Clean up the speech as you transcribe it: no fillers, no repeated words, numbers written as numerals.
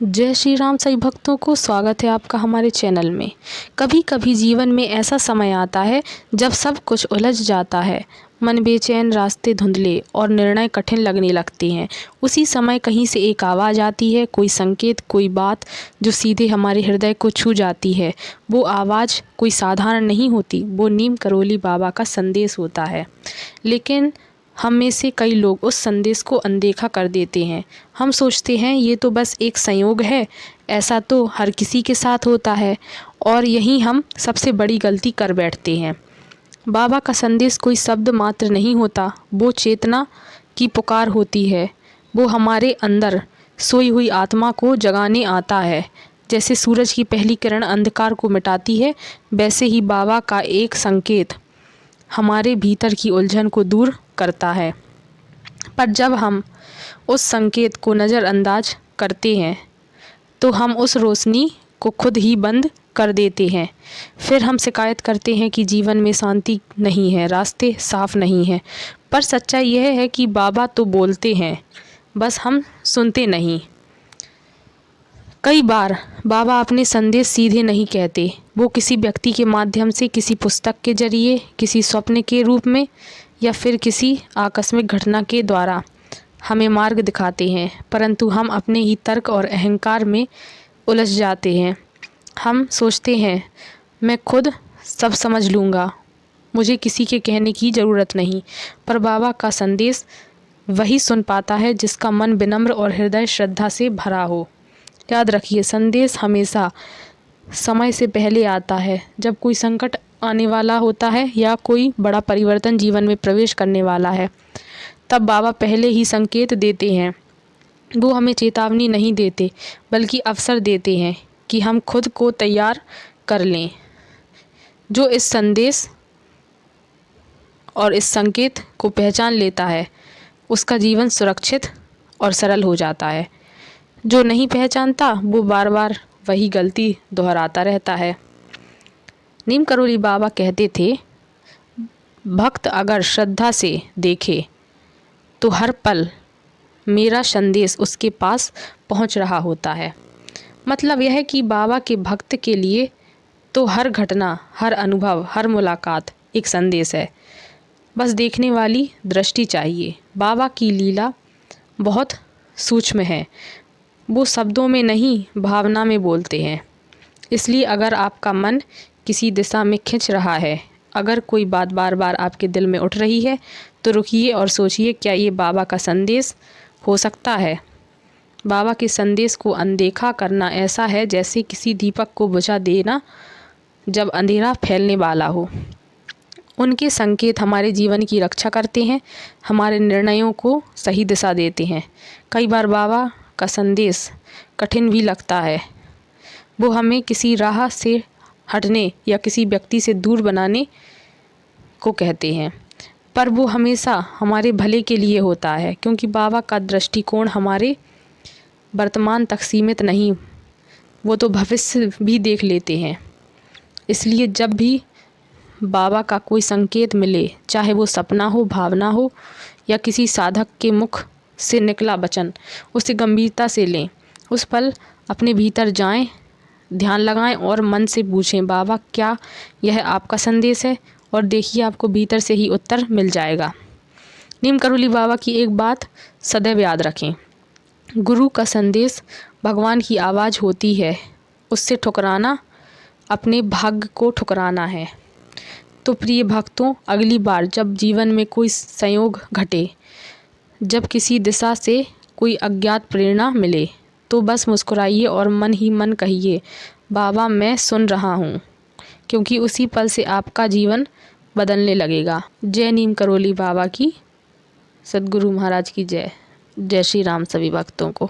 जय श्री राम सभी भक्तों को स्वागत है आपका हमारे चैनल में। कभी कभी जीवन में ऐसा समय आता है जब सब कुछ उलझ जाता है, मन बेचैन, रास्ते धुंधले और निर्णय कठिन लगने लगते हैं। उसी समय कहीं से एक आवाज़ आती है, कोई संकेत, कोई बात जो सीधे हमारे हृदय को छू जाती है। वो आवाज़ कोई साधारण नहीं होती, वो नीम करोली बाबा का संदेश होता है। लेकिन हम में से कई लोग उस संदेश को अनदेखा कर देते हैं। हम सोचते हैं ये तो बस एक संयोग है, ऐसा तो हर किसी के साथ होता है, और यही हम सबसे बड़ी गलती कर बैठते हैं। बाबा का संदेश कोई शब्द मात्र नहीं होता, वो चेतना की पुकार होती है। वो हमारे अंदर सोई हुई आत्मा को जगाने आता है। जैसे सूरज की पहली किरण अंधकार को मिटाती है, वैसे ही बाबा का एक संकेत हमारे भीतर की उलझन को दूर करता है। पर जब हम उस संकेत को नज़रअंदाज करते हैं तो हम उस रोशनी को खुद ही बंद कर देते हैं। फिर हम शिकायत करते हैं कि जीवन में शांति नहीं है, रास्ते साफ नहीं हैं। पर सच्चाई यह है कि बाबा तो बोलते हैं, बस हम सुनते नहीं। कई बार बाबा अपने संदेश सीधे नहीं कहते, वो किसी व्यक्ति के माध्यम से, किसी पुस्तक के जरिए, किसी स्वप्न के रूप में या फिर किसी आकस्मिक घटना के द्वारा हमें मार्ग दिखाते हैं। परंतु हम अपने ही तर्क और अहंकार में उलझ जाते हैं। हम सोचते हैं मैं खुद सब समझ लूँगा, मुझे किसी के कहने की ज़रूरत नहीं। पर बाबा का संदेश वही सुन पाता है जिसका मन विनम्र और हृदय श्रद्धा से भरा हो। याद रखिए, संदेश हमेशा समय से पहले आता है। जब कोई संकट आने वाला होता है या कोई बड़ा परिवर्तन जीवन में प्रवेश करने वाला है, तब बाबा पहले ही संकेत देते हैं। वो हमें चेतावनी नहीं देते, बल्कि अवसर देते हैं कि हम खुद को तैयार कर लें। जो इस संदेश और इस संकेत को पहचान लेता है, उसका जीवन सुरक्षित और सरल हो जाता है। जो नहीं पहचानता, वो बार बार वही गलती दोहराता रहता है। नीम करोली बाबा कहते थे, भक्त अगर श्रद्धा से देखे तो हर पल मेरा संदेश उसके पास पहुंच रहा होता है। मतलब यह है कि बाबा के भक्त के लिए तो हर घटना, हर अनुभव, हर मुलाकात एक संदेश है। बस देखने वाली दृष्टि चाहिए। बाबा की लीला बहुत सूक्ष्म है, वो शब्दों में नहीं, भावना में बोलते हैं। इसलिए अगर आपका मन किसी दिशा में खिंच रहा है, अगर कोई बात बार बार आपके दिल में उठ रही है, तो रुकिए और सोचिए, क्या ये बाबा का संदेश हो सकता है? बाबा के संदेश को अनदेखा करना ऐसा है जैसे किसी दीपक को बुझा देना जब अंधेरा फैलने वाला हो। उनके संकेत हमारे जीवन की रक्षा करते हैं, हमारे निर्णयों को सही दिशा देते हैं। कई बार बाबा का संदेश कठिन भी लगता है। वो हमें किसी राह से हटने या किसी व्यक्ति से दूर बनाने को कहते हैं, पर वो हमेशा हमारे भले के लिए होता है, क्योंकि बाबा का दृष्टिकोण हमारे वर्तमान तक सीमित नहीं, वो तो भविष्य भी देख लेते हैं। इसलिए जब भी बाबा का कोई संकेत मिले, चाहे वो सपना हो, भावना हो या किसी साधक के मुख से निकला वचन, उसे गंभीरता से लें। उस पल अपने भीतर जाएं, ध्यान लगाएं और मन से पूछें, बाबा क्या यह आपका संदेश है? और देखिए, आपको भीतर से ही उत्तर मिल जाएगा। नीम करोली बाबा की एक बात सदैव याद रखें, गुरु का संदेश भगवान की आवाज़ होती है, उससे ठुकराना अपने भाग्य को ठुकराना है। तो प्रिय भक्तों, अगली बार जब जीवन में कोई संयोग घटे, जब किसी दिशा से कोई अज्ञात प्रेरणा मिले, तो बस मुस्कुराइए और मन ही मन कहिए, बाबा मैं सुन रहा हूँ, क्योंकि उसी पल से आपका जीवन बदलने लगेगा। जय नीम करोली बाबा की, सद्गुरु महाराज की जय। जय श्री राम सभी भक्तों को।